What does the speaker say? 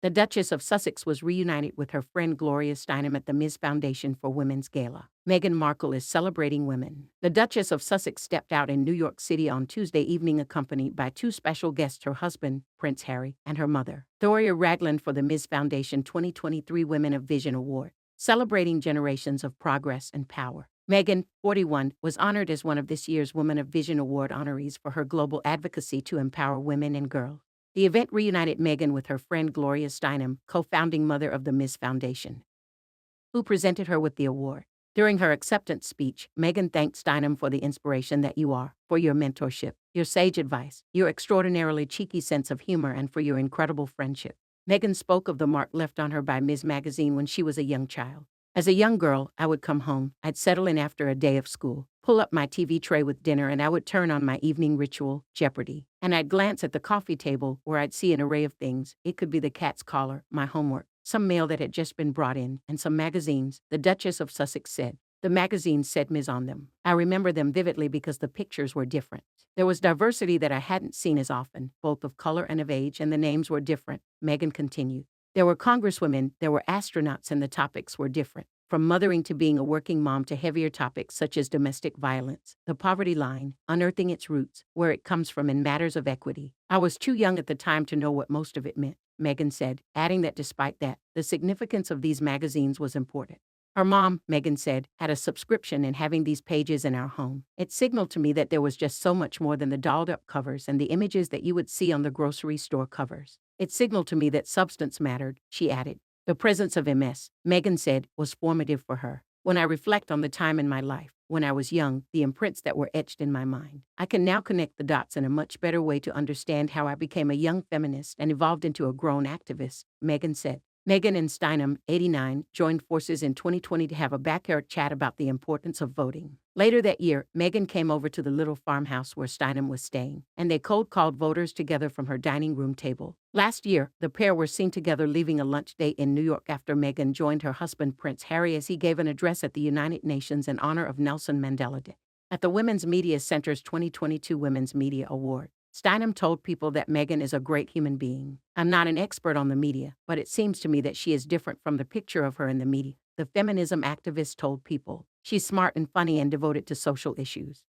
The Duchess of Sussex was reunited with her friend Gloria Steinem at the Ms. Foundation for Women's Gala. Meghan Markle is celebrating women. The Duchess of Sussex stepped out in New York City on Tuesday evening accompanied by two special guests, her husband, Prince Harry, and her mother, Doria Ragland, for the Ms. Foundation 2023 Women of Vision Award, celebrating generations of progress and power. Meghan, 41, was honored as one of this year's Women of Vision Award honorees for her global advocacy to empower women and girls. The event reunited Meghan with her friend Gloria Steinem, co-founding mother of the Ms. Foundation, who presented her with the award. During her acceptance speech, Meghan thanked Steinem for the inspiration that you are, for your mentorship, your sage advice, your extraordinarily cheeky sense of humor, and for your incredible friendship. Meghan spoke of the mark left on her by Ms. Magazine when she was a young child. As a young girl, I would come home, I'd settle in after a day of school, pull up my TV tray with dinner, and I would turn on my evening ritual, Jeopardy! And I'd glance at the coffee table where I'd see an array of things. It could be the cat's collar, my homework, some mail that had just been brought in, and some magazines, the Duchess of Sussex said. The magazines said Ms. on them. I remember them vividly because the pictures were different. There was diversity that I hadn't seen as often, both of color and of age, and the names were different, Meghan continued. There were congresswomen, there were astronauts, and the topics were different. From mothering to being a working mom to heavier topics such as domestic violence, the poverty line, unearthing its roots, where it comes from, and matters of equity. I was too young at the time to know what most of it meant, Meghan said, adding that despite that, the significance of these magazines was important. Her mom, Meghan said, had a subscription, and having these pages in our home, it signaled to me that there was just so much more than the dolled-up covers and the images that you would see on the grocery store covers. It signaled to me that substance mattered, she added. The presence of MS, Meghan said, was formative for her. When I reflect on the time in my life, when I was young, the imprints that were etched in my mind, I can now connect the dots in a much better way to understand how I became a young feminist and evolved into a grown activist, Meghan said. Meghan and Steinem, 89, joined forces in 2020 to have a backyard chat about the importance of voting. Later that year, Meghan came over to the little farmhouse where Steinem was staying, and they cold-called voters together from her dining room table. Last year, the pair were seen together leaving a lunch date in New York after Meghan joined her husband Prince Harry as he gave an address at the United Nations in honor of Nelson Mandela Day. At the Women's Media Center's 2022 Women's Media Award, Steinem told people that Meghan is a great human being. I'm not an expert on the media, but it seems to me that she is different from the picture of her in the media. The feminism activist told people, she's smart and funny and devoted to social issues.